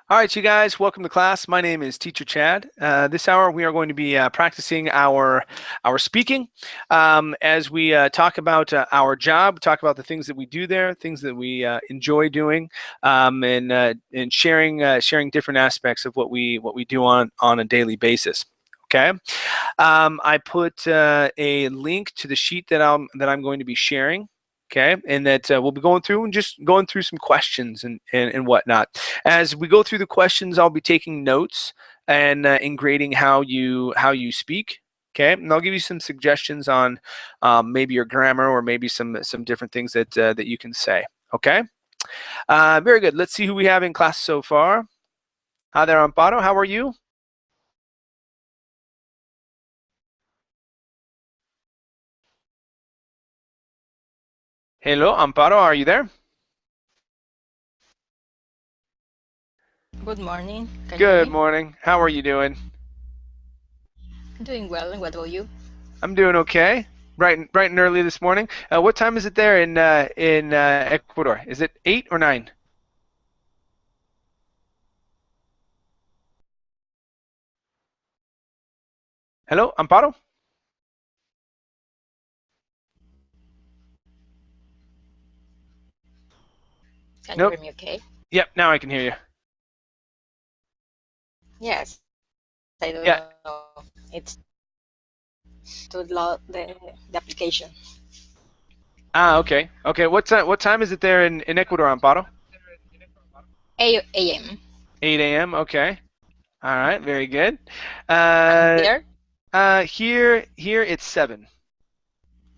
All right, you guys, welcome to class. My name is Teacher Chad. This hour we are going to be practicing our speaking as we talk about our job, talk about the things that we do there, things that we enjoy doing, and sharing different aspects of what we do on a daily basis. Okay, I put a link to the sheet that I'm going to be sharing. Okay, and that we'll be going through and just going through some questions and whatnot. As we go through the questions, I'll be taking notes and grading how you speak. Okay, and I'll give you some suggestions on maybe your grammar or maybe some different things that you can say. Okay, very good. Let's see who we have in class so far. Hi there, Amparo. How are you? Hello, Amparo. Are you there? Good morning. Can you hear Good me? morning. How are you doing? I'm doing well, and what about you? I'm doing okay. Bright and early this morning. What time is it there in Ecuador? Is it 8 or 9? Hello, Amparo? Can you Nope. hear me okay? Yep, now I can hear you. Yes, I don't Yeah. know. It's to load the application. Ah, okay. Okay. What time is it there in Ecuador, Amparo? 8 a.m. 8 a.m. Okay. All right. Very good. And Uh, there, here it's 7.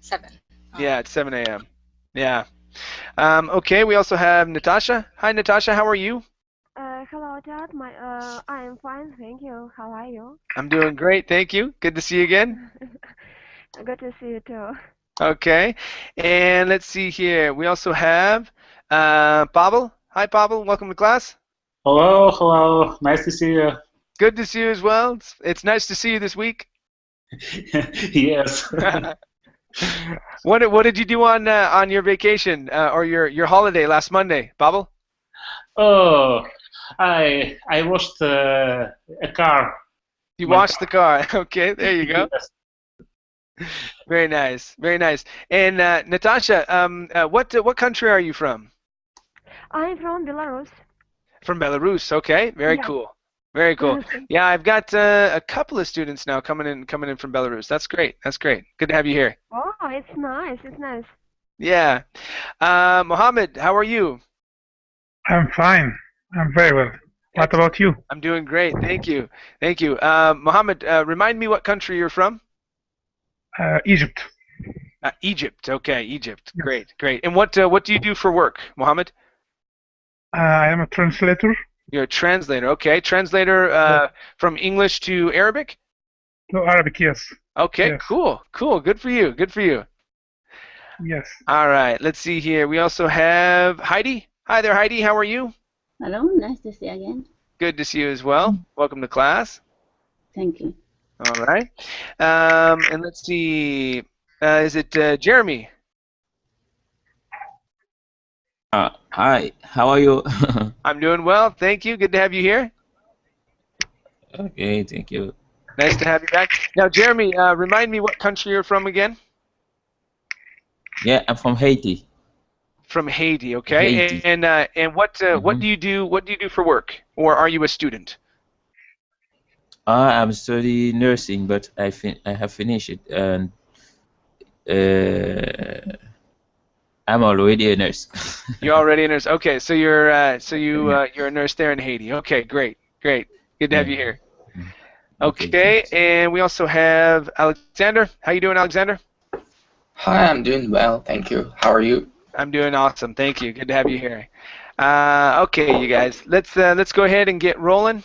7. Oh, Yeah, it's 7 a.m. Yeah. Okay. We also have Natasha. Hi, Natasha. How are you? Hello, Dad. I am fine, thank you. How are you? I'm doing great. Thank you. Good to see you again. Good to see you too. Okay. And let's see here. We also have Pavel. Hi, Pavel. Welcome to class. Hello, hello. Nice to see you. Good to see you as well. It's nice to see you this week. Yes. What did you do on your vacation or your holiday last Monday, Pavel? Oh, I washed a car. You My washed car. the car. Okay, there you go. Yes. Very nice, very nice. And Natasha, what country are you from? I'm from Belarus. From Belarus. Okay, very Yes. cool. Very cool. Thank Yeah, I've got a couple of students now coming in from Belarus. That's great. That's great. Good to have you here. Oh, it's nice. It's nice. Yeah. Mohammed, how are you? I'm fine. I'm very well. What Excellent. about you? I'm doing great. Thank you. Thank you. Mohammed, remind me what country you're from? Egypt. Egypt. Okay, Egypt. Yes. Great, great. And what do you do for work, Mohammed? I am a translator. You're a translator. Okay, translator Yes. from English to Arabic? No, Arabic, yes. Okay, Yes. cool, cool. Good for you. Good for you. Yes. All right, let's see here. We also have Heidi. Hi there, Heidi. How are you? Hello, nice to see you again. Good to see you as well. Welcome to class. Thank you. All right. And let's see. Is it Jeremy? Hi, how are you? I'm doing well. Thank you. Good to have you here. Okay, thank you. Nice to have you back. Now, Jeremy, remind me what country you're from again? Yeah, I'm from Haiti. From Haiti, okay. Haiti. And what Mhm. do you do? What do you do for work, or are you a student? I'm studying nursing, but I have finished it, and uh, I'm already a nurse. You're already a nurse. Okay, so you're a nurse there in Haiti. Okay, great, great. Good to have Yeah. you here. Okay, Okay, thanks. and we also have Alexander. How you doing, Alexander? Hi, I'm doing well, thank you. How are you? I'm doing awesome. Thank you. Good to have you here. Okay, you guys, let's go ahead and get rolling.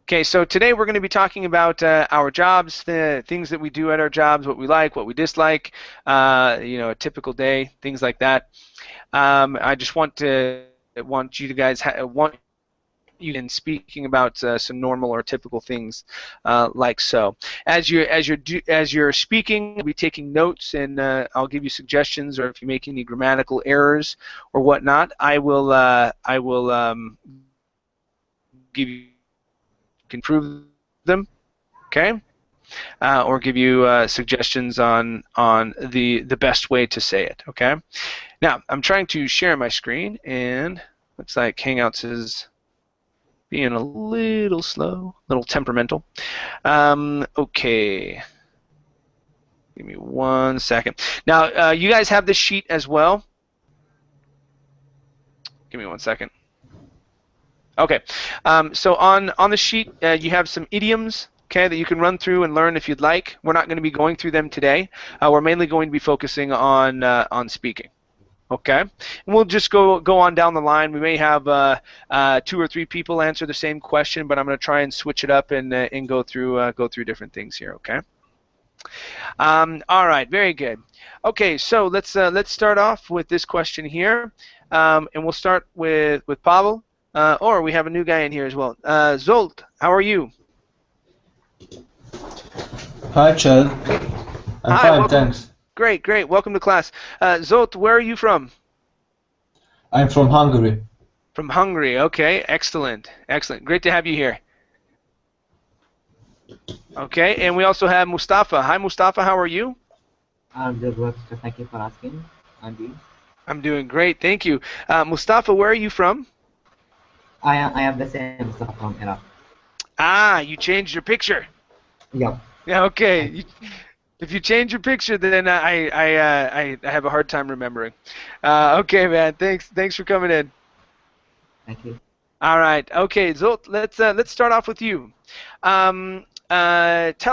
Okay, so today we're going to be talking about our jobs, the things that we do at our jobs, what we like, what we dislike, a typical day, things like that. I just want you guys want you can speaking about some normal or typical things like so. As you're speaking, I'll be taking notes, and I'll give you suggestions, or if you make any grammatical errors or whatnot, I will give you can prove them. Okay. Or give you suggestions on the best way to say it. Okay. Now I'm trying to share my screen, and looks like Hangouts is being a little slow, a little temperamental. Okay. Give me 1 second. Now you guys have this sheet as well. Give me 1 second. Okay. So on the sheet you have some idioms. Okay, that you can run through and learn if you'd like. We're not going to be going through them today. We're mainly going to be focusing on speaking. Okay, and we'll just go on down the line. We may have 2 or 3 people answer the same question, but I'm going to try and switch it up and go through different things here. Okay. All right, very good. Okay, so let's start off with this question here, and we'll start with Pavel, or we have a new guy in here as well. Zsolt, how are you? Hi, Chad. I'm Hi, fine, welcome. thanks. Great. Welcome to class. Zsolt, where are you from? I'm from Hungary. From Hungary. Okay, excellent. Great to have you here. Okay, and we also have Mustafa. Hi, Mustafa. How are you? I'm good. Thank you for asking. And you? I'm doing great. Thank you. Mustafa, where are you from? I am the same stuff from Iraq. Ah, you changed your picture. Yeah. Yeah. Okay. If you change your picture, then I have a hard time remembering. Okay, man. Thanks for coming in. Thank you. All right. Okay, Zsolt. Let's start off with you. Tell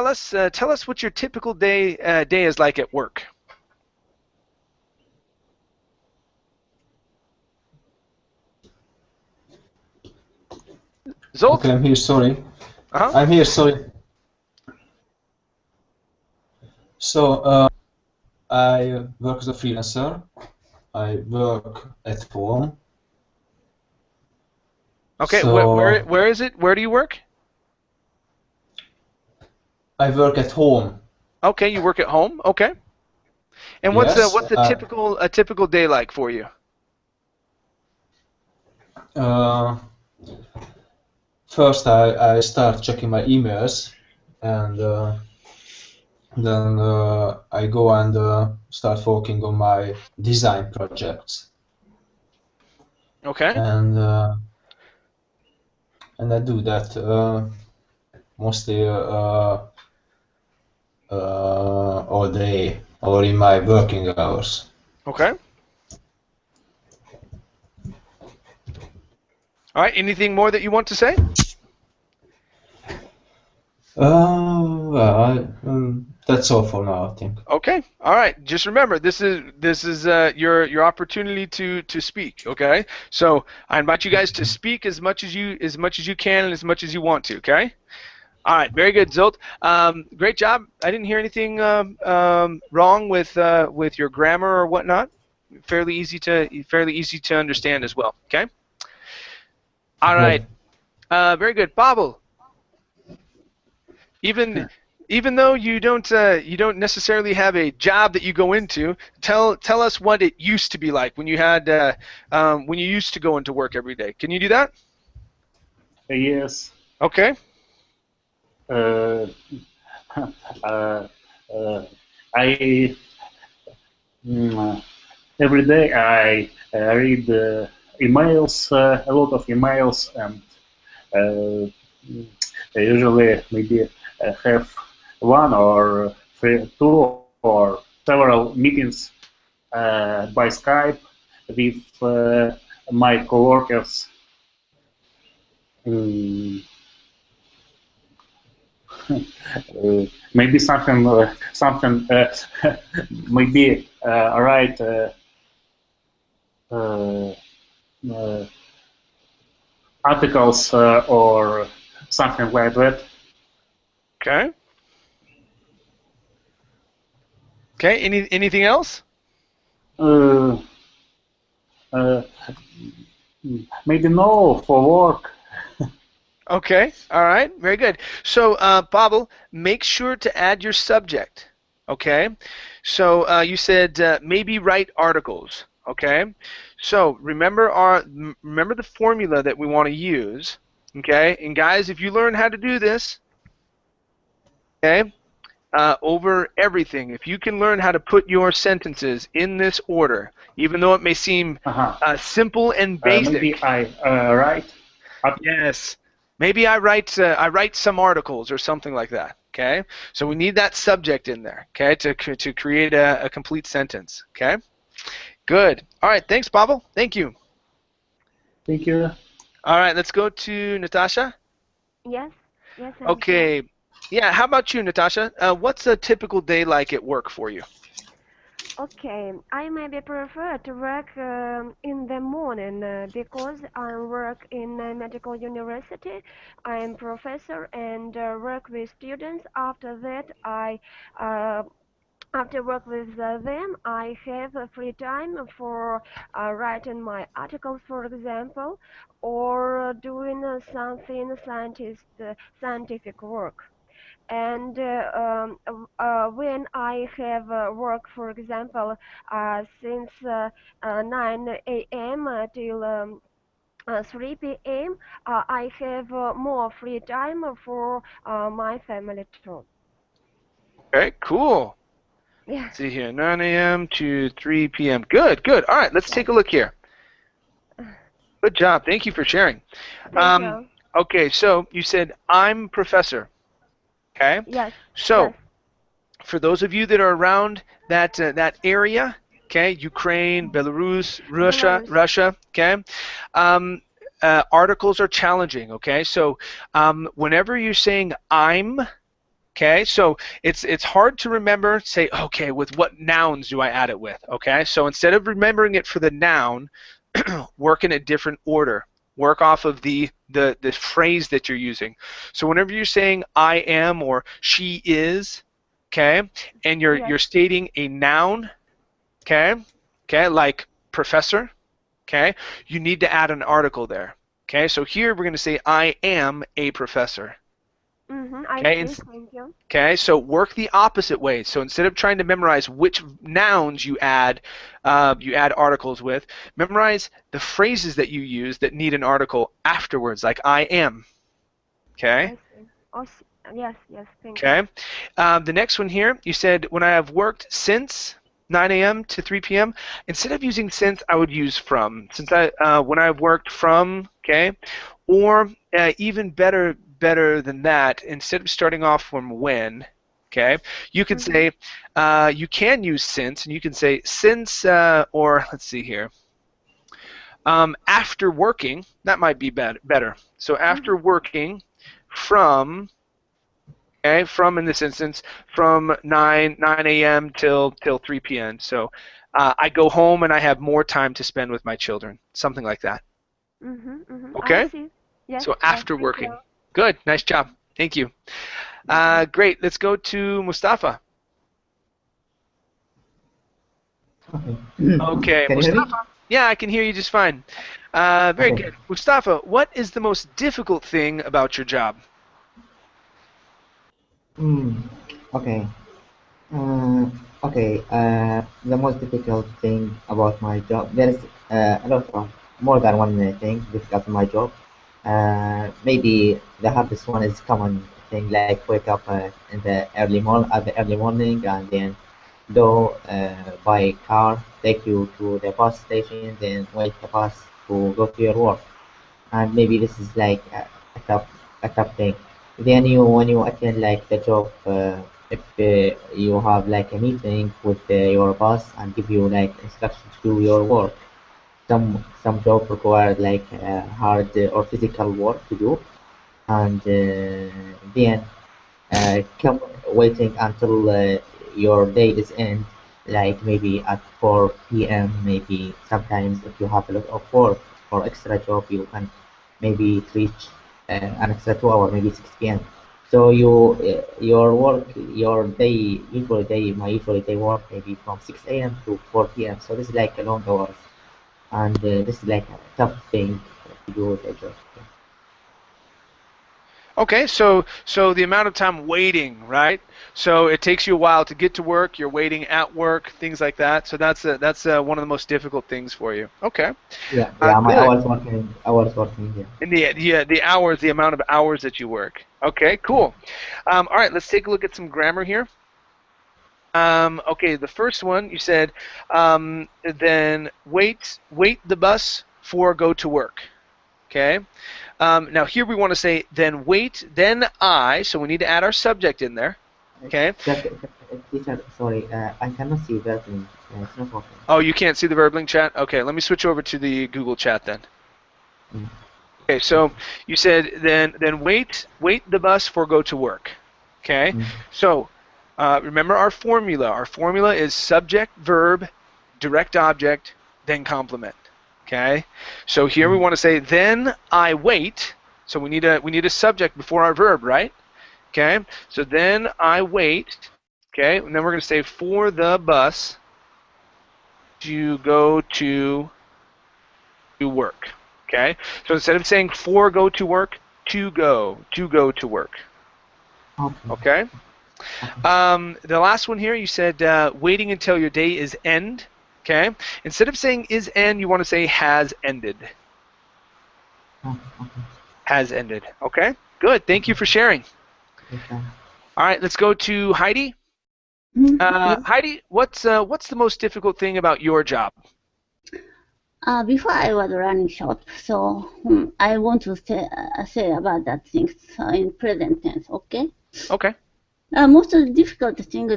us what your typical day is like at work. Zsolt? Okay, I'm here, sorry. Uh-huh. I'm here, sorry. So, I work as a freelancer. I work at home. Okay, So, where is it? Where do you work? I work at home. Okay, you work at home. Okay. And what's Yes, a typical day like for you? First, I start checking my emails, and then I go and start working on my design projects. Okay. And I do that mostly all day or in my working hours. Okay. All right. Anything more that you want to say? Well, that's all for now, I think. Okay. All right. Just remember, this is your opportunity to speak. Okay. So I invite you guys to speak as much as you can and as much as you want to. Okay. All right. Very good, Zsolt. Great job. I didn't hear anything wrong with your grammar or whatnot. Fairly easy to understand as well. Okay. All right. Very good, Pavel. Even though you don't necessarily have a job that you go into, tell us what it used to be like when you had when you used to go into work every day. Can you do that? Yes. Okay. I every day I read emails, a lot of emails, and I usually maybe have 1 or 2 or several meetings by Skype with my coworkers. Maybe something maybe write articles or something like that. Okay. Okay. Anything else? Maybe no for work. Okay, all right, very good. So, Pavel, make sure to add your subject. Okay, so you said maybe write articles. Okay, so remember the formula that we want to use. Okay, and guys, if you learn how to do this, okay, over everything, if you can learn how to put your sentences in this order, even though it may seem simple and basic. Maybe I write. Yes. Maybe I write some articles or something like that. Okay. So we need that subject in there. Okay. To create a complete sentence. Okay. Good. All right. Thanks, Pavel. Thank you. Thank you. All right. Let's go to Natasha. Yes. Yes. Okay. Yeah. How about you, Natasha? What's a typical day like at work for you? Okay, I maybe prefer to work in the morning because I work in a medical university. I am professor and work with students. After that, after work with them, I have free time for writing my articles, for example, or doing something scientific work. And when I have work, for example, since 9 a.m. Till 3 p.m., I have more free time for my family too. Okay, cool. Yeah. Let's see here, 9 a.m. to 3 p.m. Good, good. All right, let's take a look here. Good job. Thank you for sharing. Thank you. Okay, so you said I'm professor. Okay. Yes. So, yes. for those of you that are around that that area, okay, Ukraine, Belarus, Russia, okay, articles are challenging. Okay, so whenever you're saying I'm, okay, so it's hard to remember. Say, okay, with what nouns do I add it with? Okay, so instead of remembering it for the noun, work in a different order. Work off of the phrase that you're using. So whenever you're saying I am or she is, okay, and you're stating a noun, okay, like professor, okay, you need to add an article there. Okay, so here we're going to say I am a professor. I see. Thank you. Okay, so work the opposite way. So instead of trying to memorize which nouns you add articles with, memorize the phrases that you use that need an article afterwards, like I am. Okay. I see. Yes, thank you. Okay. The next one here, you said when I have worked since 9 a.m. to 3 p.m. Instead of using since, I would use from. Since when I've worked from, okay, or even better than that, instead of starting off from when, okay, you can say, you can use since, and you can say since, or let's see here, after working, that might be better. So after working from, okay, from in this instance, from 9 a.m. till 3 p.m. So I go home and I have more time to spend with my children, something like that. Okay? I see. Yes, so after working. Good. Nice job. Thank you. Great. Let's go to Mustafa. Okay. Can Mustafa. you hear me? Yeah, I can hear you just fine. Very good. Mustafa, what is the most difficult thing about your job? Okay. The most difficult thing about my job, there is a lot of more than one thing difficult in my job. Maybe the hardest one is common thing like wake up in the early morning and then go by car, take you to the bus station, then wait the bus to go to your work. And maybe this is like a tough thing. Then when you attend like the job, if you have like a meeting with your boss and give you like instructions to do your work, some job require like hard or physical work to do, and then come waiting until your day is end, like maybe at 4 p.m. Maybe sometimes if you have a lot of work or extra job, you can maybe reach an extra 2 hour, maybe 6 p.m. So your work, my usual day work maybe from 6 a.m. to 4 p.m. So this is like a long hours, and this is like a tough thing to do with the job. Okay, so the amount of time waiting, right? So it takes you a while to get to work. You're waiting at work, things like that. So that's one of the most difficult things for you. Okay. Yeah, yeah. My Good. hours working. Yeah. And the hours, the amount of hours that you work. Okay, cool. All right, let's take a look at some grammar here. Okay, the first one you said, then wait the bus for go to work. Okay. Now here we want to say then wait, then I. So we need to add our subject in there. Okay. Teacher, sorry, I cannot see that link. It's not working. Oh, you can't see the verb link chat? Okay, let me switch over to the Google chat then. Mm. Okay, so you said then wait the bus for go to work. Okay. Mm. So remember our formula. Our formula is subject, verb, direct object, then complement. Okay. So here we want to say then I wait. So we need a subject before our verb, right? Okay. So then I wait. Okay. And then we're going to say for the bus to go to work. Okay. So instead of saying for go to work, to go to work. Okay. The last one here, you said waiting until your day is end. Okay. Instead of saying is end, you want to say has ended. Has ended. Okay. Good. Thank you for sharing. Okay. All right. Let's go to Heidi. Heidi, what's the most difficult thing about your job? Before I was running shop, so I want to say about that thing in present tense. Okay. Okay. Most difficult thing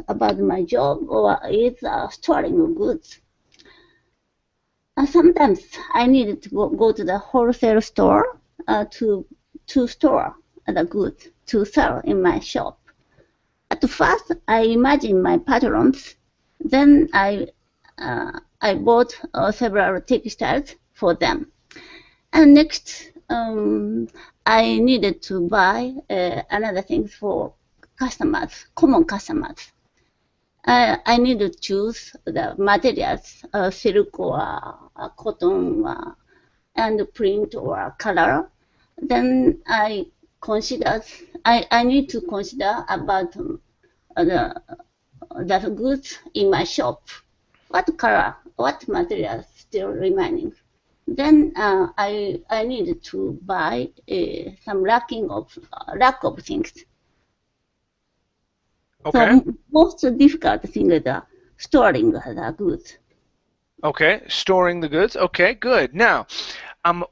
about my job is storing goods. Sometimes I needed to go to the wholesale store to store the goods to sell in my shop. At first, I imagined my patrons. Then I bought several textiles for them. And next, I needed to buy another thing for customers, common customers. I needed to choose the materials, silk or cotton and print or color. Then I need to consider about the goods in my shop. What color, what materials still remaining? Then I needed to buy some lack of things. Okay. So most difficult thing is storing the goods. Okay, storing the goods. Okay, good. Now,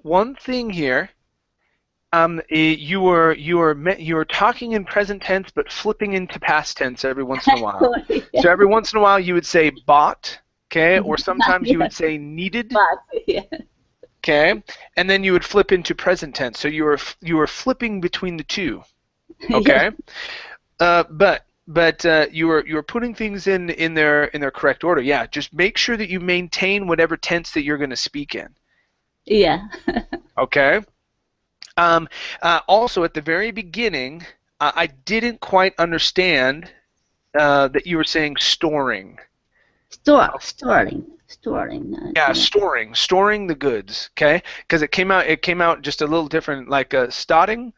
one thing here, you were talking in present tense, but flipping into past tense every once in a while. So every once in a while you would say bought, okay, or sometimes you would say needed. Okay, and then you would flip into present tense. So you were flipping between the two. Okay, but you were putting things in their correct order. Yeah, just make sure that you maintain whatever tense that you're going to speak in. Yeah. Okay. Also, at the very beginning, I didn't quite understand that you were saying storing. Storing. Yeah, storing the goods. Okay, because it came out just a little different, like stotting.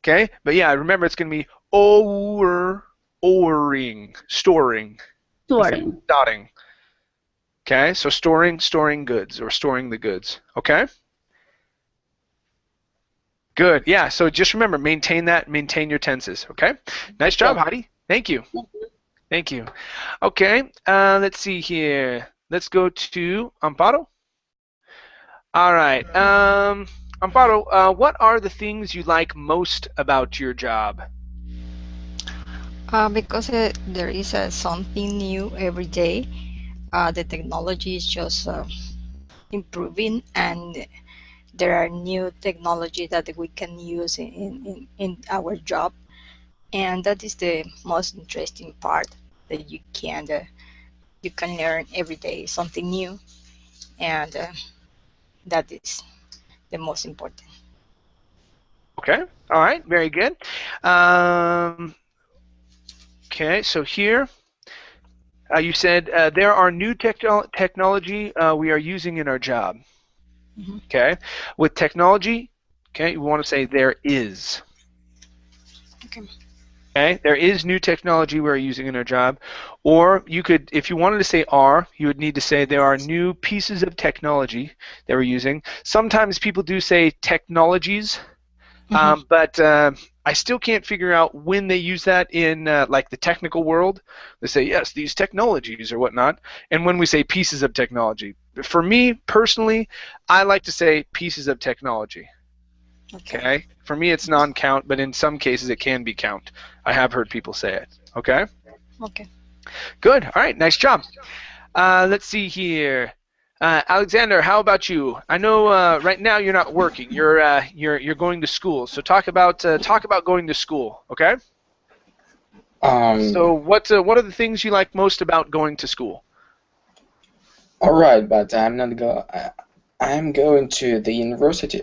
Okay, but yeah, remember it's going to be storing. Stotting. Okay, so storing goods or storing the goods. Okay. Good. Yeah. So just remember, maintain your tenses. Okay. Nice job, Heidi. Thank you. Thank you. Okay. Let's see here. Let's go to Amparo. All right. Amparo, what are the things you like most about your job? Because there is something new every day. The technology is just improving, and there are new technology that we can use in our job, and that is the most interesting part, that you can learn every day something new, and that is the most important. Okay. All right. Very good. Okay. So here, you said there are new technology we are using in our job. Okay. With technology, okay, you want to say there is. Okay. Okay, there is new technology we're using in our job. Or you could, if you wanted to say are, you would need to say there are new pieces of technology that we're using. Sometimes people do say technologies, but I still can't figure out when they use that in like the technical world. They say, yes, these technologies or whatnot. And when we say pieces of technology. For me, personally, I like to say pieces of technology. Okay. For me, it's non-count, but in some cases it can be count. I have heard people say it. Okay. Okay. Good. All right. Nice job. Let's see here. Alexander, how about you? I know right now you're not working. You're going to school. So talk about going to school. Okay. So what are the things you like most about going to school? All right, but I'm not go. I'm going to the university.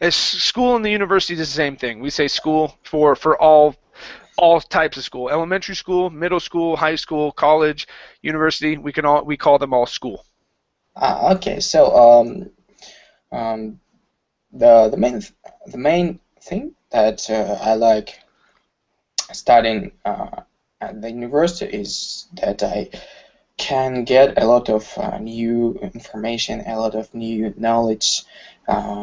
School and the university is the same thing. We say school for all types of school: elementary school, middle school, high school, college, university. We call them all school. Okay, so the main thing that I like studying at the university is that I can get a lot of new information, a lot of new knowledge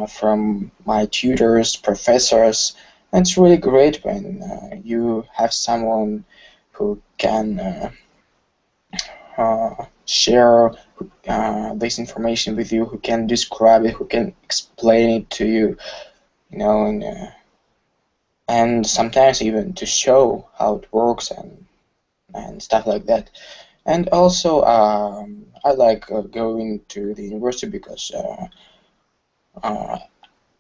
from my tutors, professors. And it's really great when you have someone who can share this information with you, who can describe it, who can explain it to you, you know, and sometimes even to show how it works and stuff like that. And also, I like going to the university because there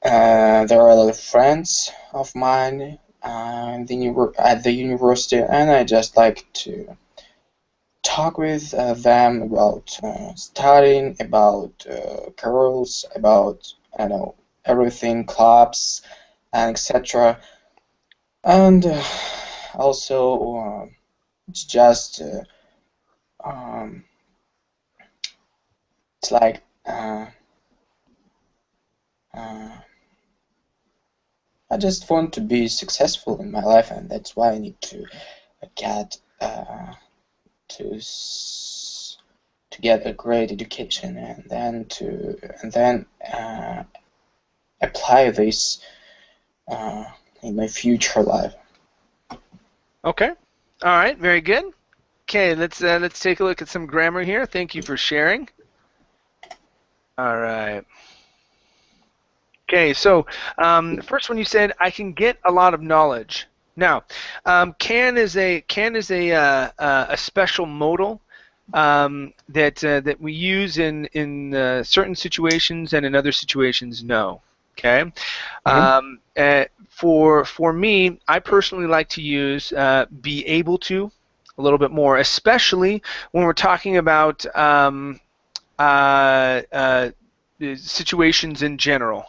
are a lot of friends of mine at the university, and I just like to talk with them about studying, about girls, about everything, clubs, and etc. And also, it's just it's like I just want to be successful in my life, and that's why I need to get to get a great education, and then apply this in my future life. Okay. All right. Very good. Okay. Let's take a look at some grammar here. Thank you for sharing. All right. Okay. So the first one you said, I can get a lot of knowledge. Now, can is a special modal that we use in certain situations, and in other situations, no. Okay. For me, I personally like to use be able to a little bit more, especially when we're talking about situations in general.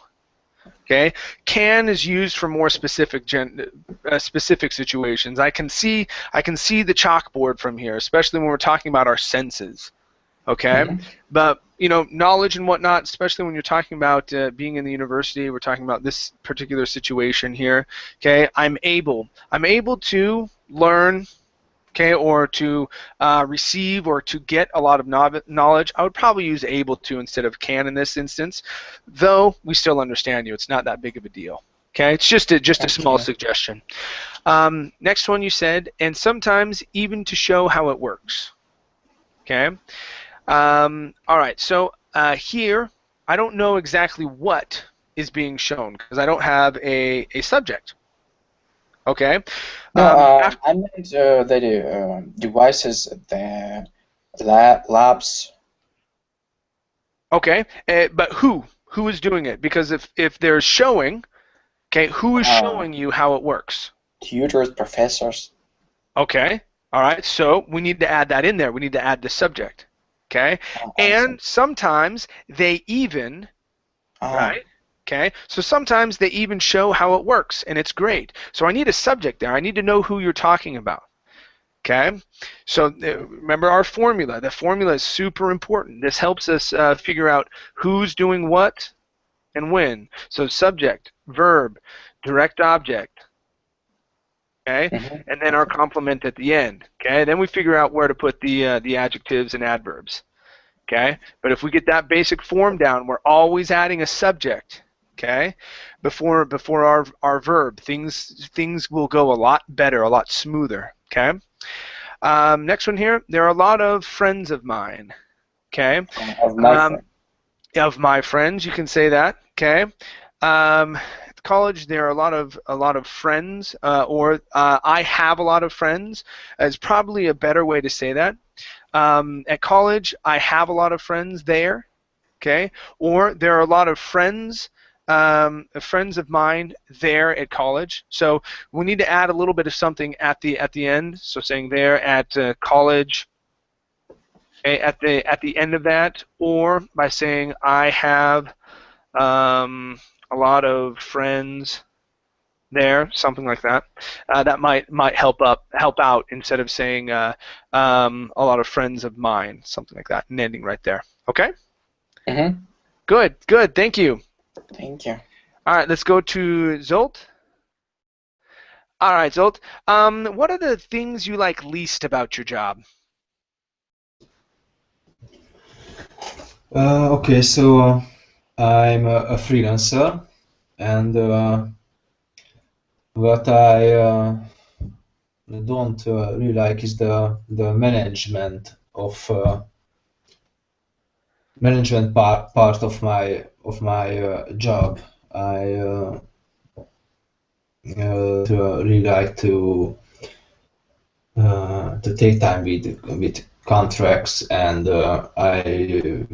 Okay, can is used for more specific situations. I can see the chalkboard from here, especially when we're talking about our senses. Okay, but knowledge and whatnot, especially when you're talking about being in the university, we're talking about this particular situation here. Okay, I'm able to learn. Okay, or to receive or to get a lot of knowledge. I would probably use able to instead of can in this instance, though we still understand you. It's not that big of a deal. Okay, it's just a small suggestion. Next one you said, and sometimes even to show how it works. Okay. All right. So here, I don't know exactly what is being shown because I don't have a subject. Okay. No, I meant the devices, the labs. Okay, but who is doing it? Because if they're showing, okay, who is showing you how it works? Tutors, professors. Okay. All right. So we need to add that in there. We need to add the subject. Okay. And sometimes they even, right? Okay, so sometimes they even show how it works, and it's great. So I need a subject there. I need to know who you're talking about. Okay, so remember our formula. The formula is super important. This helps us figure out who's doing what and when. So subject, verb, direct object, okay, and then our complement at the end. Okay, then we figure out where to put the adjectives and adverbs. Okay, but if we get that basic form down, we're always adding a subject. Okay, before our verb, things will go a lot better, a lot smoother. Okay. Next one here. There are a lot of friends of mine. Okay. Of my friends, you can say that. Okay. At college, there are a lot of friends, or I have a lot of friends. Is probably a better way to say that. At college, I have a lot of friends there. Okay. Or there are a lot of friends. Friends of mine there at college. So we need to add a little bit of something at the end. So saying there at college, okay, at the end of that, or by saying I have a lot of friends there, something like that. That might help out instead of saying a lot of friends of mine, something like that, and ending right there. Okay. Good. Thank you. Thank you. All right, let's go to Zolt. All right, Zolt. What are the things you like least about your job? Okay, so I'm a freelancer, and what I don't really like is the management of management part of my job. I really like to take time with contracts, and I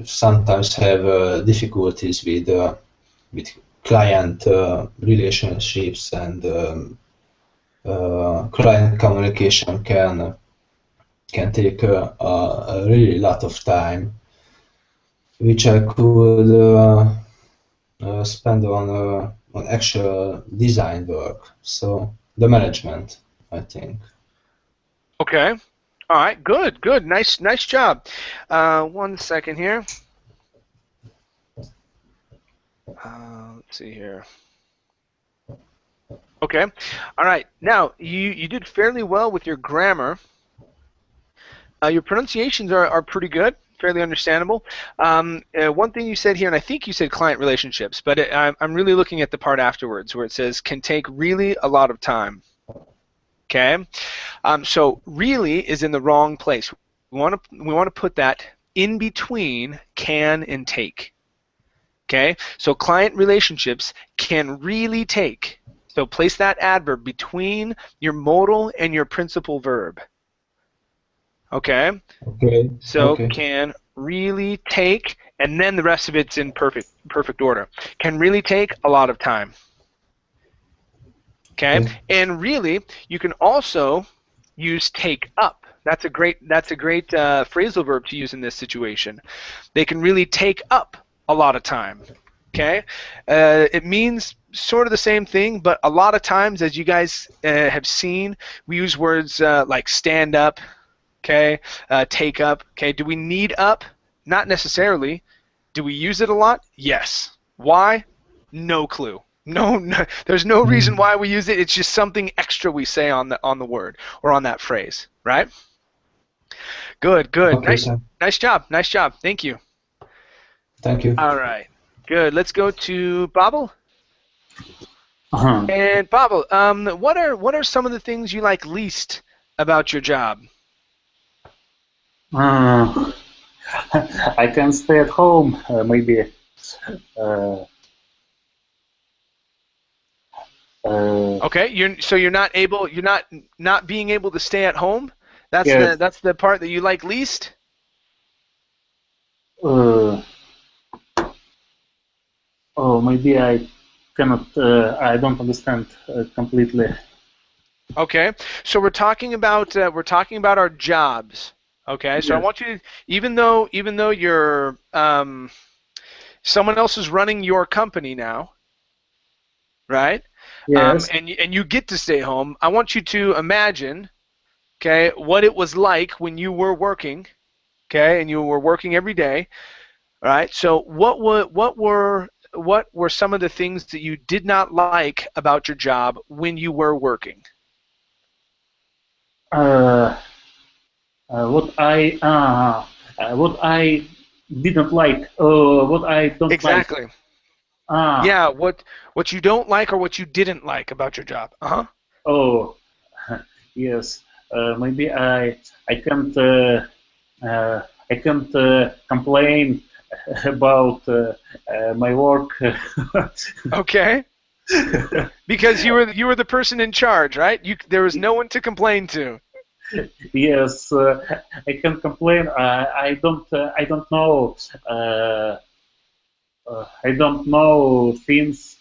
sometimes have difficulties with client relationships, and client communication can take a really lot of time, which I could spend on actual design work. So the management, I think. Okay. All right. Good. Nice job. 1 second here. Let's see here. Okay. All right. Now you did fairly well with your grammar. Your pronunciations are pretty good. Fairly understandable. One thing you said here, and I think you said client relationships, but I'm really looking at the part afterwards where it says can take really a lot of time. Okay, so really is in the wrong place. We want to put that in between can and take. Okay, so client relationships can really take. So place that adverb between your modal and your principal verb. Okay. Okay. So okay. Can really take, and then the rest of it's in perfect order. Can really take a lot of time. Okay. And really, you can also use take up. That's a great phrasal verb to use in this situation. They can really take up a lot of time. Okay. It means sort of the same thing, but a lot of times, as you guys have seen, we use words like stand up. Okay, take up. Okay, do we need up? Not necessarily. Do we use it a lot? Yes. Why? No clue. No, there's no reason why we use it. It's just something extra we say on the word or on that phrase, right? Good. Okay, Nice job. Thank you. Thank you. All right. Good. Let's go to Babel. And Babel, what are some of the things you like least about your job? I can stay at home, maybe. Okay, you're not being able to stay at home. That's the part that you like least. Maybe I cannot. I don't understand completely. Okay, so we're talking about our jobs. Okay, so Yes. I want you to, even though you're someone else is running your company now, right? Yes. And you get to stay home. I want you to imagine okay, what it was like when you were working, okay, and you were working every day, all right? So what were some of the things that you did not like about your job when you were working? What I didn't like, what I don't like. Exactly. Yeah, what you don't like or what you didn't like about your job. Uh-huh. Oh, yes. Maybe I can't complain about my work. Okay. Because you were the person in charge, right? There was no one to complain to. Yes, I can complain. I don't know. I don't know things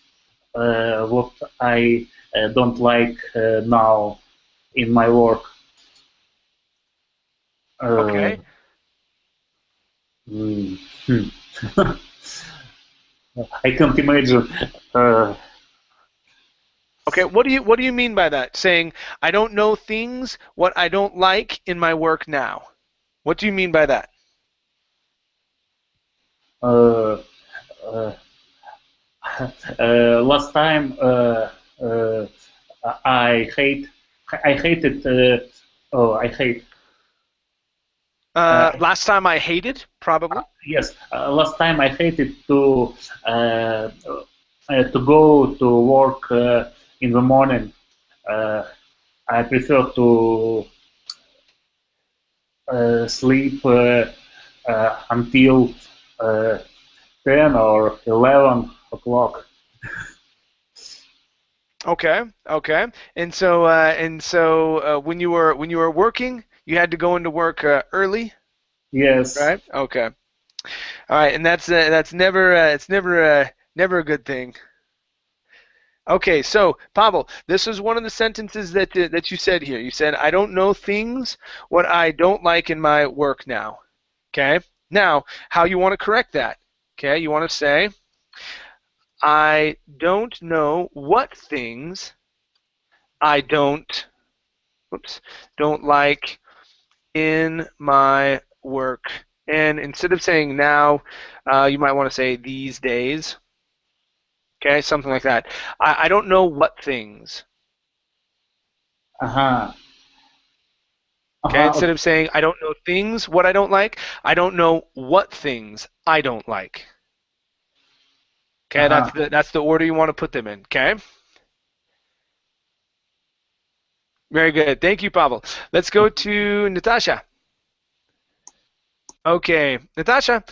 what I don't like now in my work. Okay. Hmm. I can't imagine. Okay, what do you mean by that? Saying I don't know things what I don't like in my work now. What do you mean by that? Uh, uh, Last time I hated. I hate. Last time I hated, probably. Yes, last time I hated to go to work in the morning. I prefer to sleep until 10 or 11 o'clock. Okay, okay. And so when you were working, you had to go into work early, Yes. right? Okay. All right, and that's never it's never a good thing. Okay, so Pavel, this is one of the sentences that you said here. You said, "I don't know things what I don't like in my work now." Okay. Now, how you want to correct that? Okay, you want to say, "I don't know what things I don't like in my work." And instead of saying now, you might want to say these days. Okay, something like that. I don't know what things. Uh-huh. Okay, instead of saying I don't know things what I don't like, I don't know what things I don't like. Okay, that's the order you want to put them in. Okay. Very good. Thank you, Pavel. Let's go to Natasha. Okay, Natasha,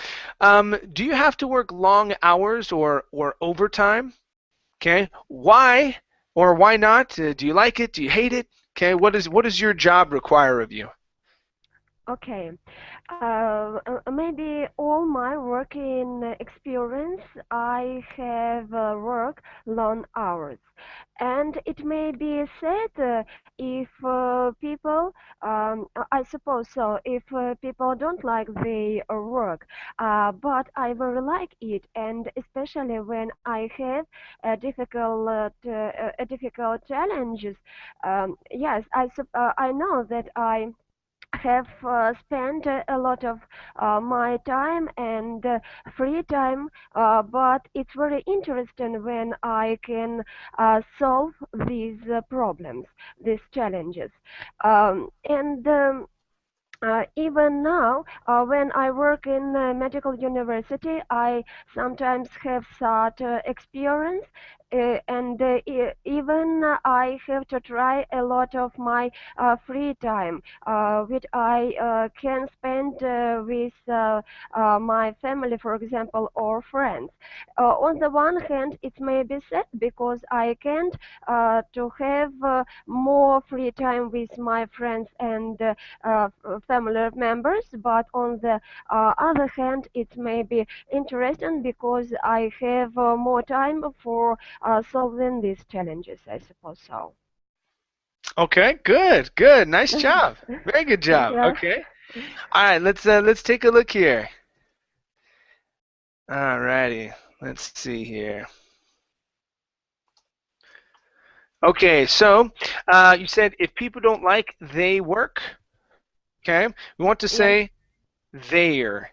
do you have to work long hours or overtime? Okay, why or why not? Do you like it? Do you hate it? Okay, what does your job require of you? Okay. Maybe all my working experience, I have work long hours, and it may be said if people, I suppose so, if people don't like their work, but I very like it, and especially when I have difficult challenges. Yes, I know that I have spent a lot of my time and free time, but it's very interesting when I can solve these problems, these challenges. And even now, when I work in medical university, I sometimes have such experience, and even I have to try a lot of my free time, which I can spend with my family, for example, or friends. On the one hand, it may be sad because I can't to have more free time with my friends and family members, but on the other hand, it may be interesting because I have more time for solving these challenges, I suppose so. Okay, good, nice job, very good job. Yeah. Okay, all right, let's take a look here. All righty, let's see here. Okay, so you said if people don't like they work, okay, we want to Yes. say their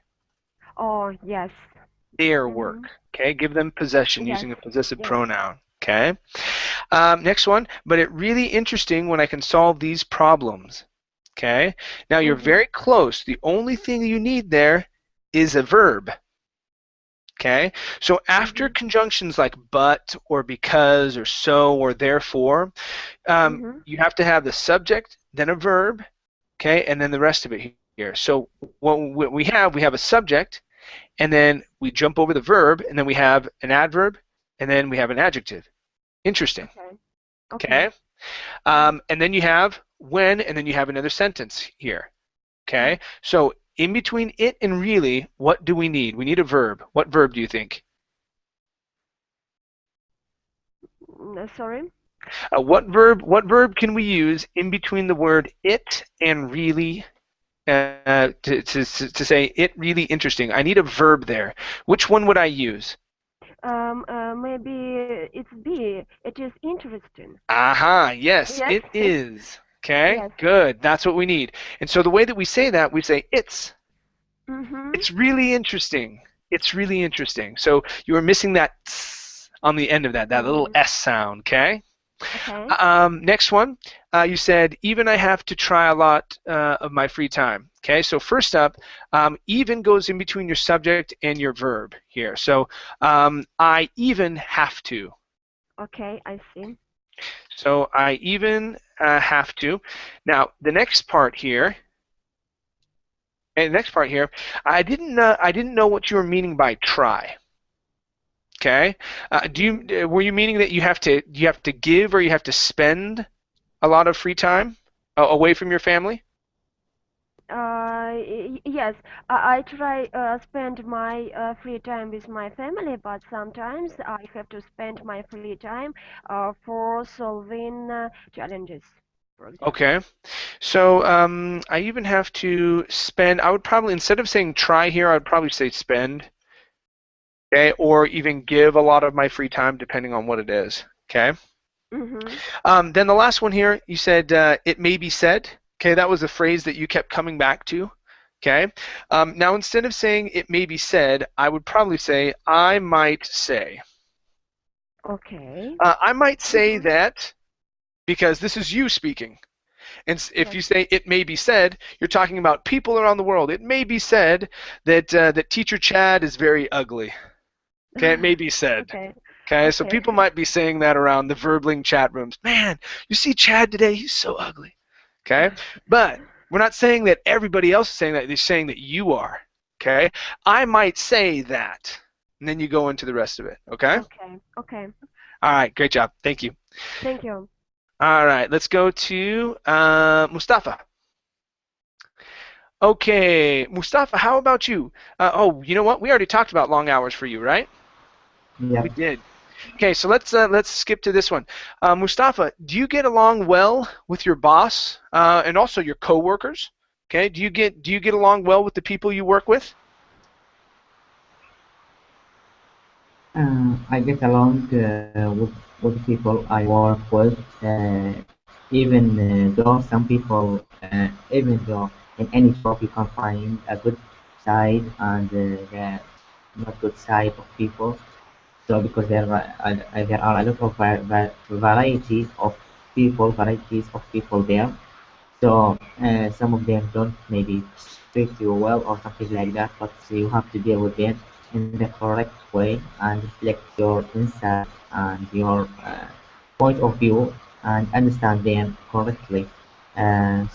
Oh, yes. work, okay, give them possession Yes. using a possessive Yes. pronoun, okay. Next one, but it's really interesting when I can solve these problems, okay. Now you're very close. The only thing you need there is a verb. Okay, so after conjunctions like but or because or so or therefore, you have to have the subject, then a verb, okay, and then the rest of it here. So what we have a subject, and then we jump over the verb, and then we have an adverb, and then we have an adjective. Interesting. Okay. And then you have when, and then you have another sentence here. Okay, so in between it and really, what do we need? We need a verb. What verb do you think? Sorry? What verb can we use in between the word it and really to say it really interesting? I need a verb there. Which one would I use? Maybe it's B. It is interesting. Aha, yes, Yes. it is. Okay, Yes. good. That's what we need. And so the way that we say that, we say it's. Mm-hmm. It's really interesting. It's really interesting. So you were missing that tss on the end of that little S sound, okay? Okay. Next one, you said, even I have to try a lot of my free time. Okay, so first up, even goes in between your subject and your verb here. So I even have to. Okay, I see. So I even have to. Now, the next part here, I didn't know what you were meaning by try. Okay, were you meaning that you have to give or you have to spend a lot of free time away from your family? Yes, I try spend my free time with my family, but sometimes I have to spend my free time for solving challenges, for example. Okay, so I even have to spend. I would probably, instead of saying try here, I would probably say spend. Okay, or even give a lot of my free time, depending on what it is. Okay. Then the last one here, you said it may be said. Okay, that was a phrase that you kept coming back to. Okay. Now instead of saying it may be said, I would probably say I might say. Okay. I might say that because this is you speaking. And if you say it may be said, you're talking about people around the world. It may be said that that Teacher Chad is very ugly. Okay, it may be said. Okay, so people might be saying that around the Verbling chat rooms. Man, you see Chad today? He's so ugly. Okay, but we're not saying that everybody else is saying that. They're saying that you are. Okay, I might say that, and then you go into the rest of it. Okay. Okay. Okay. All right, great job. Thank you. Thank you. All right, let's go to Mustafa. Okay, Mustafa, how about you? Oh, you know what? We already talked about long hours for you, right? Yeah. We did. Okay, so let's skip to this one. Mustafa, do you get along well with your boss and also your coworkers? Okay, do you get along well with the people you work with? I get along with the people I work with, even though some people, even though in any job you can find a good side and the not good side of people. So because there are a lot of varieties of people there. So some of them don't maybe treat you well or something like that, but you have to deal with them in the correct way and reflect your insight and your point of view and understand them correctly. In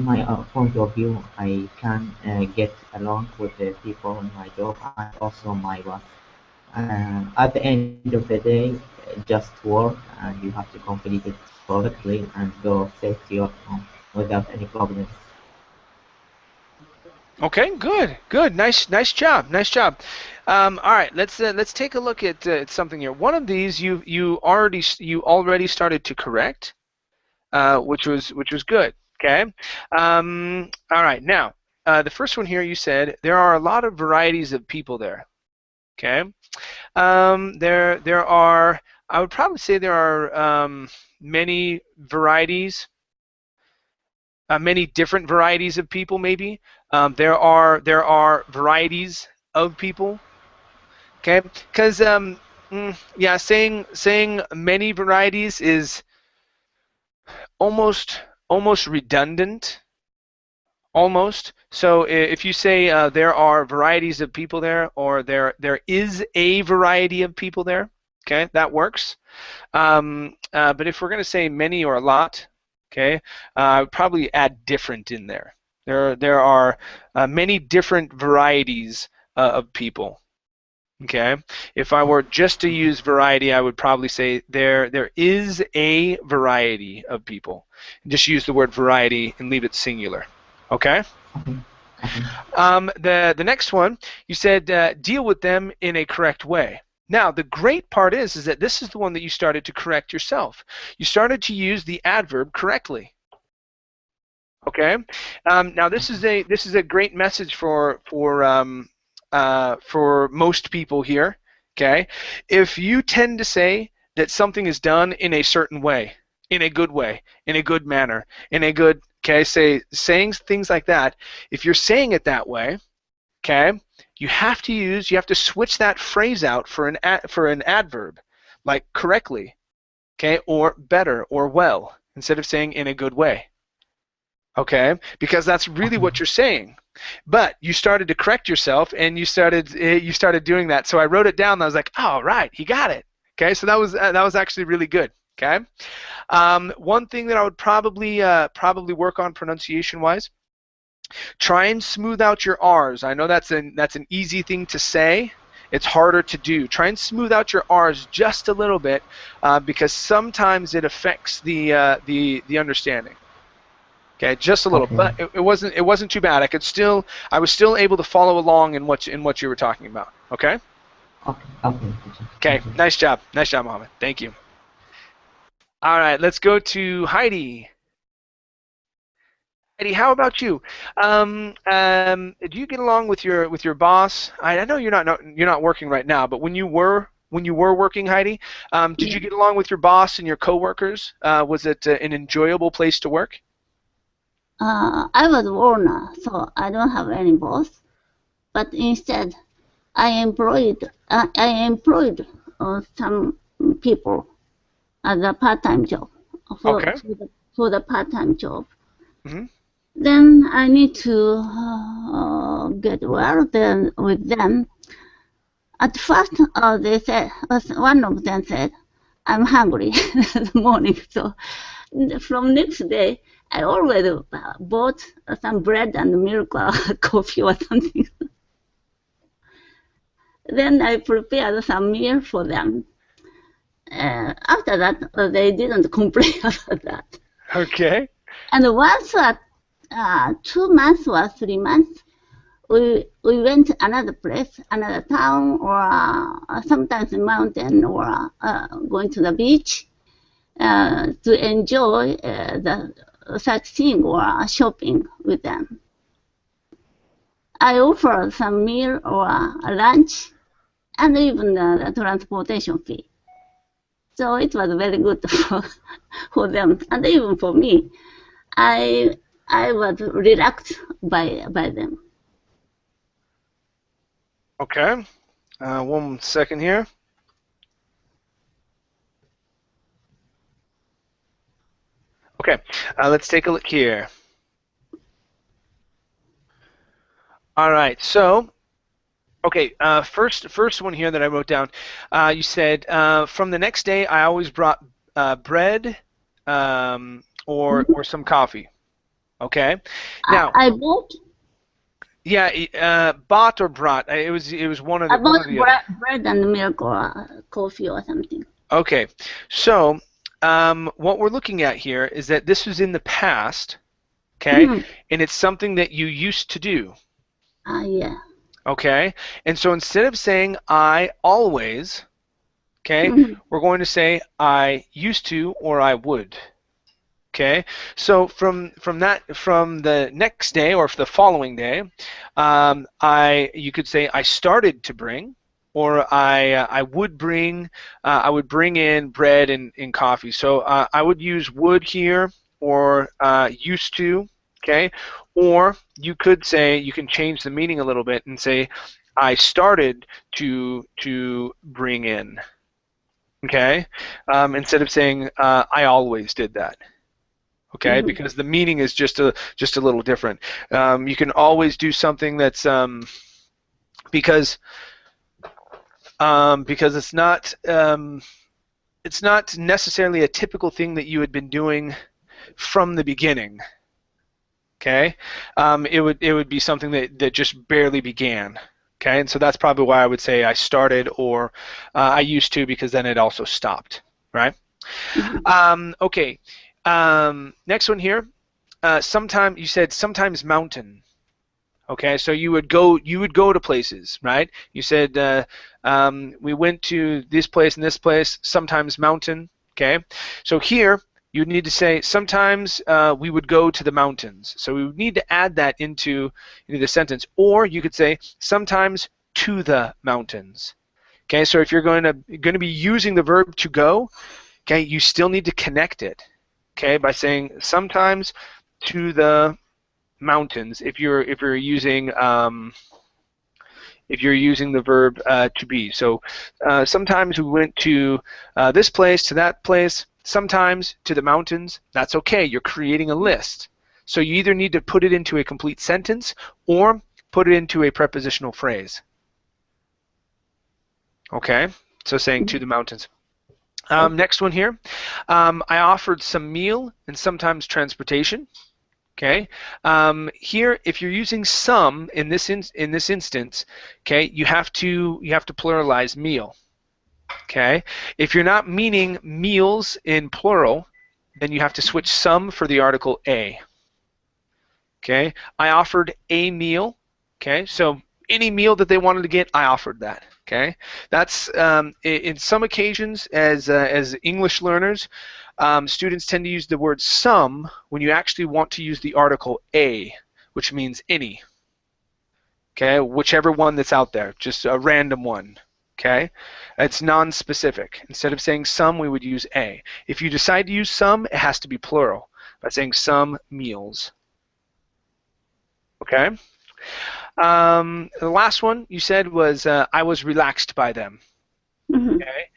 my point of view, I can get along with the people in my job and also my boss. At the end of the day, just work and you have to complete it correctly and go safe to your home without any problems. Okay, good, nice job. All right, let's take a look at something here. One of these you already started to correct, which was good. Okay. All right, now the first one here you said there are a lot of varieties of people there. Okay. There are I would probably say there are many varieties, many different varieties of people. Maybe there are varieties of people. Okay, because yeah, saying many varieties is almost redundant. Almost. So if you say there are varieties of people there, or there is a variety of people there, okay, that works. But if we're going to say many or a lot, okay, I would probably add different in there. There are many different varieties of people. Okay. If I were just to use variety, I would probably say there is a variety of people. Just use the word variety and leave it singular. Okay. The next one, you said deal with them in a correct way. Now the great part is that this is the one that you started to correct yourself. You started to use the adverb correctly. Okay. Now this is a great message for most people here. Okay. If you tend to say that something is done in a certain way, in a good way, in a good manner, in a good, okay, saying things like that, if you're saying it that way, okay, you have to switch that phrase out for an adverb, like correctly, okay, or better, or well, instead of saying in a good way. Okay, because that's really what you're saying. But you started to correct yourself, and you started doing that. So I wrote it down, and I was like, oh, right, he got it. Okay, so that was actually really good. Okay, one thing that I would probably work on pronunciation-wise, try and smooth out your R's. I know that's an easy thing to say. It's harder to do. Try and smooth out your R's just a little bit, because sometimes it affects the understanding. Okay, just a little, Okay. but it wasn't too bad. I was still able to follow along in what you were talking about. Okay. Okay. Okay. Okay. Nice job, Mohammed. Thank you. All right, let's go to Heidi. Heidi, how about you? Do you get along with your boss? I know you're not working right now, but when you were working, Heidi, did you get along with your boss and your coworkers? Was it an enjoyable place to work? I was owner, so I don't have any boss. But instead, I employed some people as a part-time job for the part-time job. Mm-hmm. Then I need to get well then with them. At first, they said, one of them said, "I'm hungry" in the morning. So from next day, I always bought some bread and milk or coffee or something. Then I prepared some meal for them. After that, they didn't complain about that. Okay. And once 2 months or 3 months, we went another place, another town, or sometimes a mountain, or going to the beach to enjoy the sightseeing or shopping with them. I offer some meal or lunch, and even the transportation fee. So it was very good for them, and even for me. I was relaxed by them. Okay. 1 second here. Okay. Let's take a look here. All right. So, okay. First one here that I wrote down. You said from the next day, I always brought bread or some coffee. Okay. Now I bought. Yeah, bought or brought. It was one of the. I bought bread and milk or coffee or something. Okay, so what we're looking at here is that this was in the past, okay, and it's something that you used to do. Yeah. Okay, and so instead of saying I always, okay, we're going to say I used to or I would. Okay, so from the next day or the following day, you could say I started to bring, or I would bring in bread and coffee. So I would use would here, or used to, okay? Or you could say, you can change the meaning a little bit and say, I started to bring in, okay? Instead of saying I always did that. Okay, because the meaning is just a little different. You can always do something that's because it's not necessarily a typical thing that you had been doing from the beginning. Okay, it would be something that just barely began. Okay, and so that's probably why I would say I started, or I used to, because then it also stopped. Right? Okay. Next one here. Sometimes you said sometimes mountain. Okay, so you would go to places, right? You said we went to this place and this place. Sometimes mountain. Okay, so here you need to say sometimes we would go to the mountains. So we would need to add that into the sentence, or you could say sometimes to the mountains. Okay, so if you're going to be using the verb to go, okay, you still need to connect it. Okay, by saying sometimes to the mountains if you're using the verb to be. So sometimes we went to this place, to that place, sometimes to the mountains. That's okay. You're creating a list. So you either need to put it into a complete sentence or put it into a prepositional phrase. Okay, so saying to the mountains. Next one here. I offered some meal and sometimes transportation. Okay. Here, if you're using some in this instance, okay, you have to pluralize meal. Okay. If you're not meaning meals in plural, then you have to switch some for the article a. Okay. I offered a meal. Okay. So any meal that they wanted to get, I offered that. Okay, that's in some occasions as English learners, students tend to use the word some when you actually want to use the article a, which means any. Okay, whichever one that's out there, just a random one. Okay, it's non-specific. Instead of saying some, we would use a. If you decide to use some, it has to be plural by saying some meals. Okay. The last one you said was I was relaxed by them. Okay.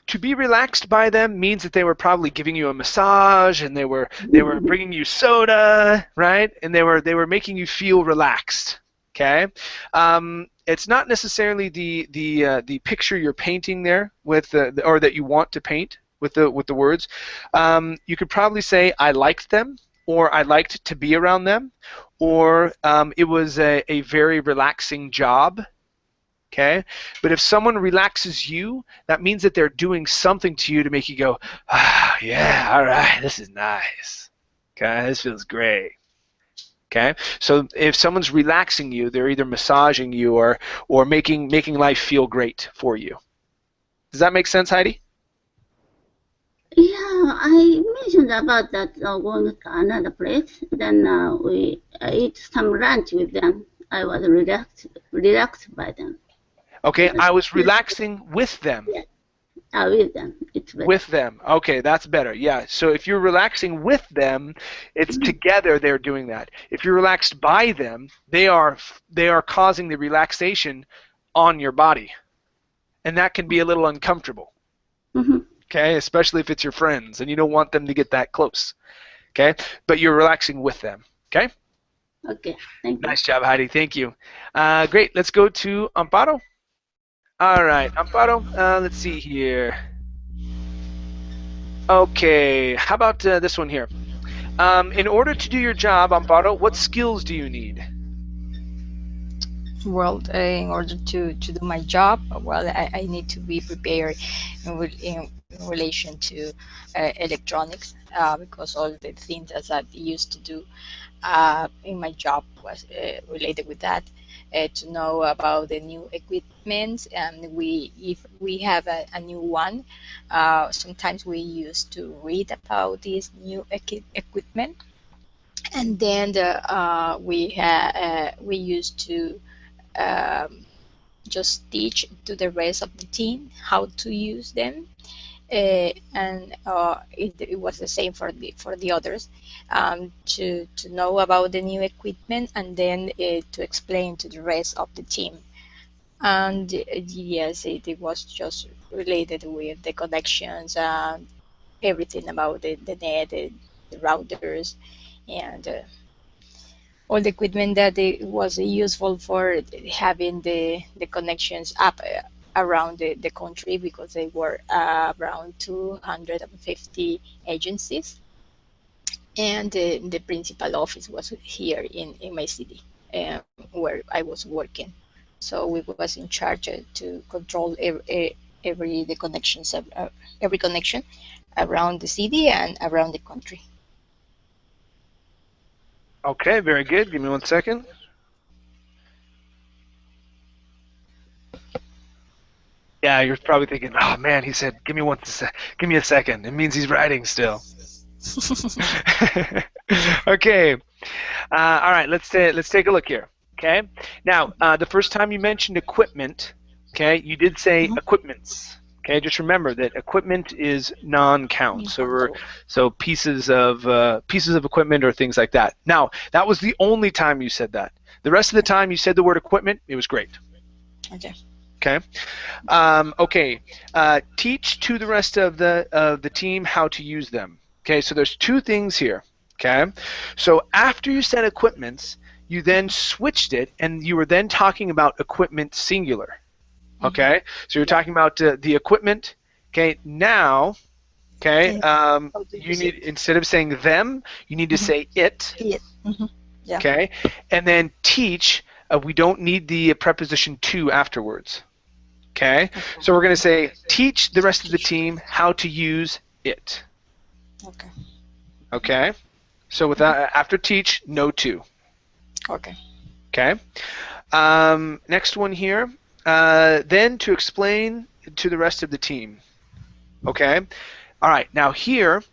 To be relaxed by them means that they were probably giving you a massage, and they were bringing you soda, right? And they were making you feel relaxed. Okay. It's not necessarily the picture you're painting there with or that you want to paint with the words. You could probably say I liked them, or I liked to be around them, or it was a very relaxing job. Okay, but if someone relaxes you, that means that they're doing something to you to make you go, ah, yeah, all right, this is nice. Okay, this feels great. Okay, so if someone's relaxing you, they're either massaging you or making life feel great for you. Does that make sense, Heidi? Yeah, I mentioned about that going to another place. Then we ate some lunch with them. I was relaxed by them. Okay, I was relaxing with them. Yeah, with them. It's better. With them. Okay, that's better. Yeah. So if you're relaxing with them, it's together they're doing that. If you're relaxed by them, they are causing the relaxation on your body, and that can be a little uncomfortable. Okay, especially if it's your friends and you don't want them to get that close. Okay, but you're relaxing with them. Okay. Okay. Thank you. Nice job, Heidi. Thank you. Great. Let's go to Amparo. All right, Amparo, let's see here. Okay, how about this one here? In order to do your job, Amparo, what skills do you need? Well, in order to do my job, well, I need to be prepared in relation to electronics, because all the things that I used to do in my job was related with that. To know about the new equipment, and if we have a new one, sometimes we used to read about this new equipment, and then we used to just teach to the rest of the team how to use them. And it was the same for the others, to know about the new equipment, and then to explain to the rest of the team. And yes, it was just related with the connections, everything about the net, the routers, and all the equipment that it was useful for having the connections up around the country, because they were around 250 agencies, and the principal office was here in my city, where I was working. So we was in charge to control every connection around the city and around the country. Okay, very good. Give me 1 second. Yeah, you're probably thinking, oh man, he said, give me a second. It means he's writing still. Okay. All right, let's take a look here. Okay. Now, the first time you mentioned equipment, okay, you did say equipments. Okay, just remember that equipment is non-count. So pieces of equipment or things like that. Now, that was the only time you said that. The rest of the time you said the word equipment, it was great. Okay. Okay. Teach to the rest of the team how to use them. Okay. So there's two things here. Okay. So after you said equipments, you then switched it, and you were then talking about equipment singular. Okay. So you're talking about the equipment. Okay. Now, okay. You need, instead of saying them, you need to say it. It. Yeah. Okay. And then teach. We don't need the preposition to afterwards. Okay? So we're going to say, teach the rest of the team how to use it. Okay. Okay? So with that, after teach, no to. Okay. Okay? Next one here. Then to explain to the rest of the team. Okay? All right. Now here,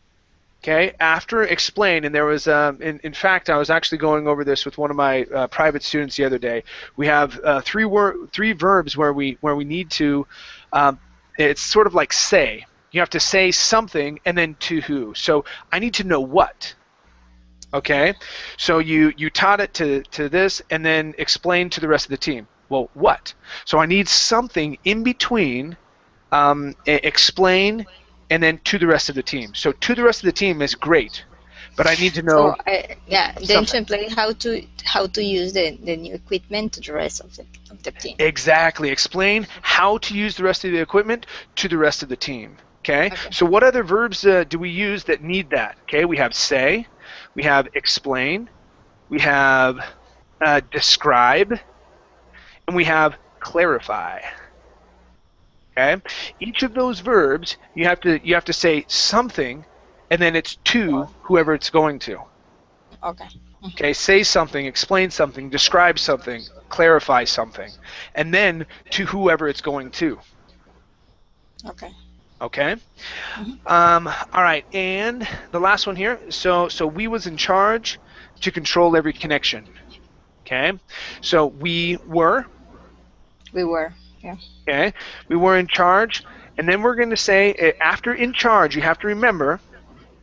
okay, after explain, and there was, in fact, I was actually going over this with one of my private students the other day. We have three verbs where we need to, it's sort of like say. You have to say something and then to who. So I need to know what. Okay? So you taught it to this and then explain to the rest of the team. Well, what? So I need something in between explain and then to the rest of the team. So to the rest of the team is great, but I need to know. Then to explain how to use the new equipment to the rest of the team. Exactly. Explain how to use the rest of the equipment to the rest of the team. Okay. So what other verbs do we use that need that? Okay. We have say, we have explain, we have describe, and we have clarify. Okay? Each of those verbs, you have to say something, and then it's to whoever it's going to. Okay. Okay, say something, explain something, describe something, clarify something, and then to whoever it's going to. Okay. Okay. All right, and the last one here. So we was in charge to control every connection. Okay. So we were. We were. Yeah. Okay, we were in charge, and then we're going to say after in charge. You have to remember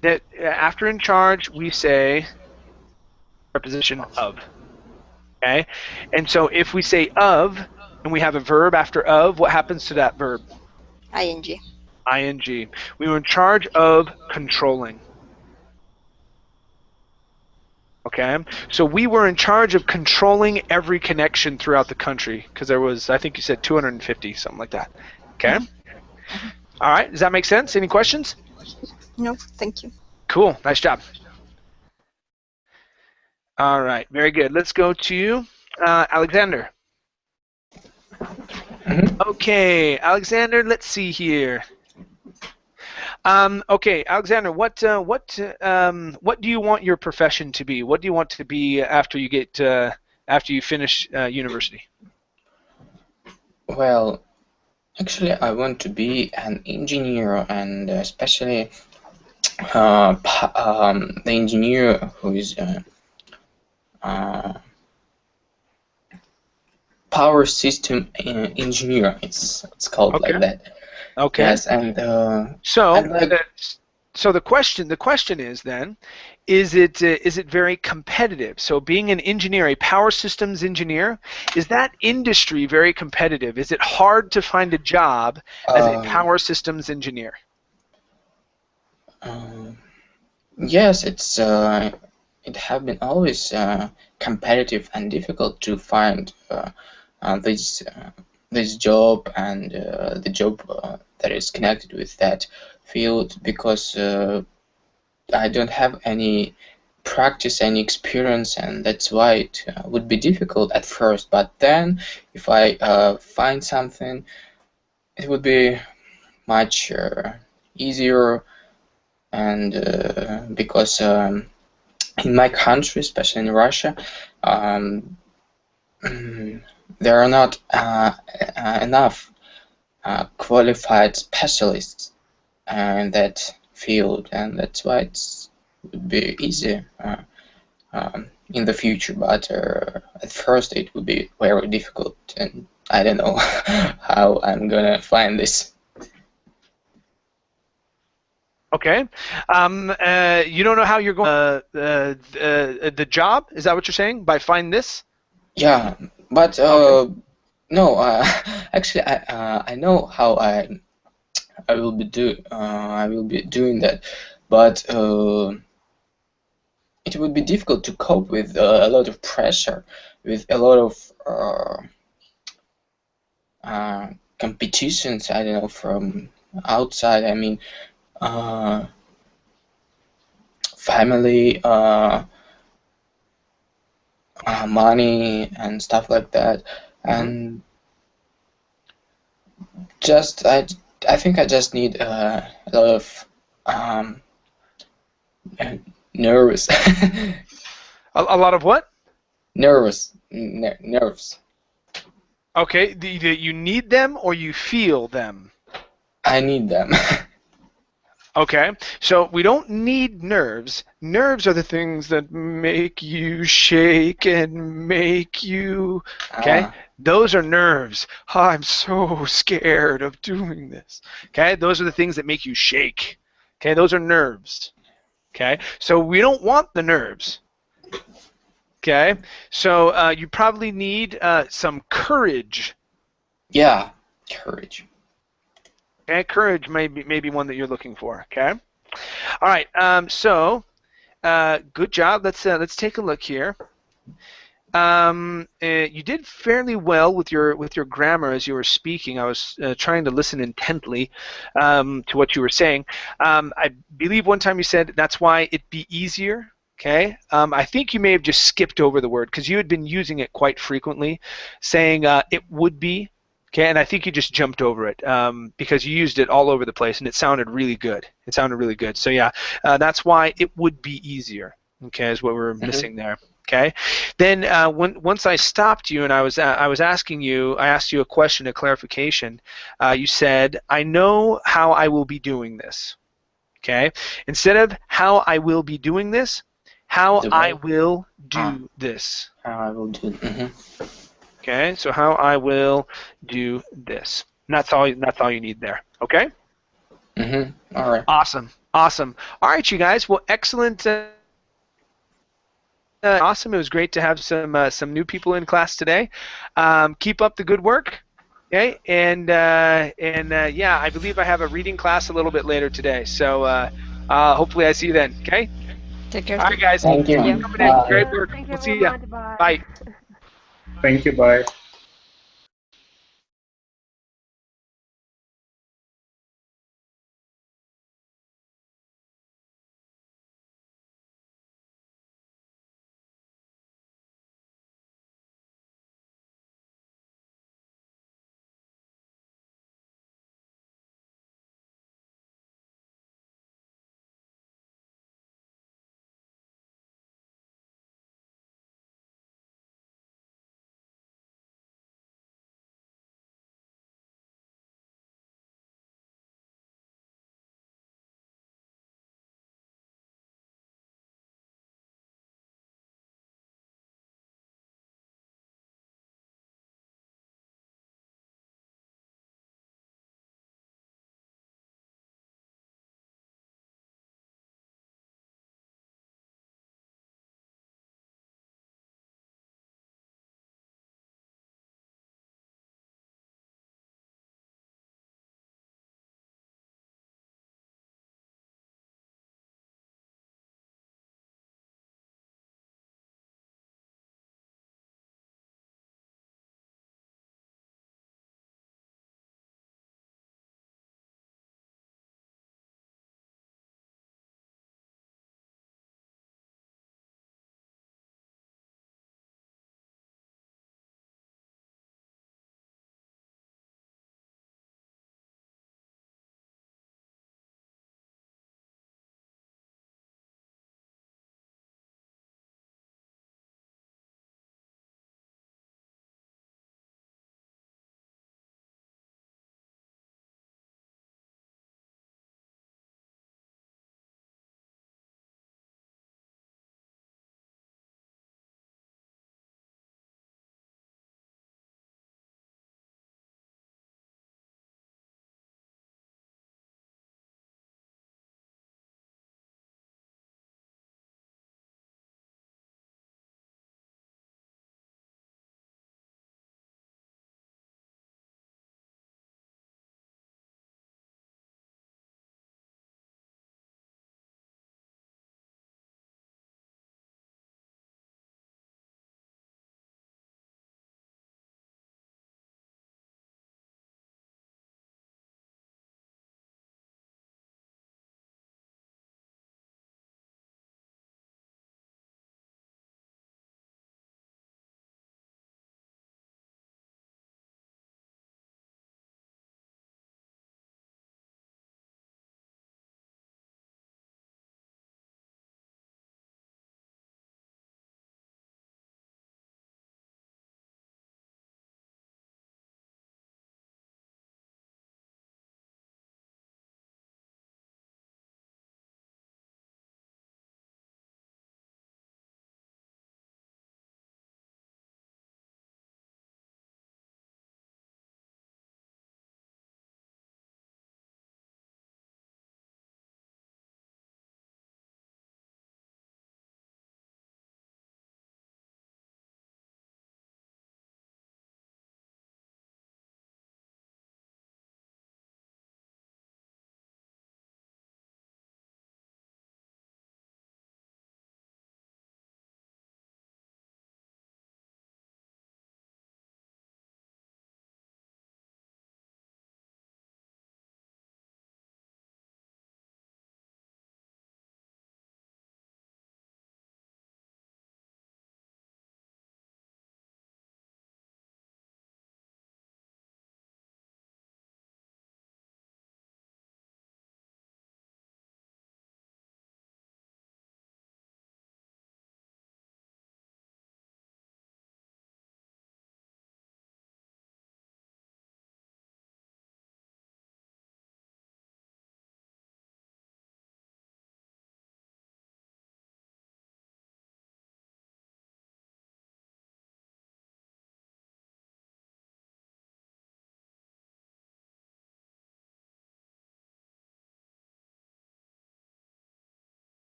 that after in charge we say preposition of. Okay, and so if we say of and we have a verb after of, what happens to that verb? ING. ING. We were in charge of controlling. Okay, so we were in charge of controlling every connection throughout the country, because there was, I think you said 250, something like that. Okay? All right, does that make sense? Any questions? No, thank you. Cool, nice job. All right, very good. Let's go to Alexander. Okay, Alexander, let's see here. Okay, Alexander, what do you want your profession to be? What do you want to be after you get after you finish university? Well, actually, I want to be an engineer, and especially the engineer who is power system engineer. It's called Okay. like that. Okay. Yes, and So, and like so the question is then, is it very competitive? So being an engineer, a power systems engineer, is that industry very competitive? Is it hard to find a job as a power systems engineer? yes, it have been always competitive and difficult to find this job and the job that is connected with that field, because I don't have any practice, any experience, and that's why it would be difficult at first. But then, if I find something, it would be much easier. And because in my country, especially in Russia, there are not enough qualified specialists in that field, and that's why it would be easy in the future. But at first, it would be very difficult, and I don't know how I'm gonna find this. Okay. You don't know how you're going the job? Is that what you're saying? By find this? Yeah, but Okay. no. Actually, I know how I will be doing that, but it would be difficult to cope with a lot of pressure, with a lot of competitions. I don't know, from outside. I mean, family, money, and stuff like that, and just I think I just need a lot of nerves. A lot of what? Nerves. Okay. You need them or you feel them? I need them. Okay, so we don't need nerves. Nerves are the things that make you shake and make you, okay? Those are nerves. Oh, I'm so scared of doing this. Okay, those are the things that make you shake. Okay, those are nerves. Okay, so we don't want the nerves. Okay, so you probably need some courage. Yeah, courage. Okay, courage may be one that you're looking for. Okay, all right. So, good job. Let's take a look here. You did fairly well with your grammar as you were speaking. I was trying to listen intently to what you were saying. I believe one time you said that's why it'd be easier. Okay. I think you may have just skipped over the word because you had been using it quite frequently, saying it would be. Okay, and I think you just jumped over it because you used it all over the place, and it sounded really good. It sounded really good. So yeah, that's why it would be easier. Okay, is what we're missing there. Okay, then once I stopped you and I was asking you, I asked you a question, a clarification. You said, "I know how I will be doing this." Okay, instead of "how I will be doing this," "how I will do this." How I will do. Okay, so how I will do this. And that's all you need there. Okay. All right. Awesome. All right, you guys. Well, excellent. Awesome. It was great to have some new people in class today. Keep up the good work. Okay, and yeah, I believe I have a reading class a little bit later today. So hopefully I see you then. Okay. Take care. All right, guys. Thank you. Coming in. Great work. Thank you We'll see very ya. much. Bye. Bye. Thank you. Bye.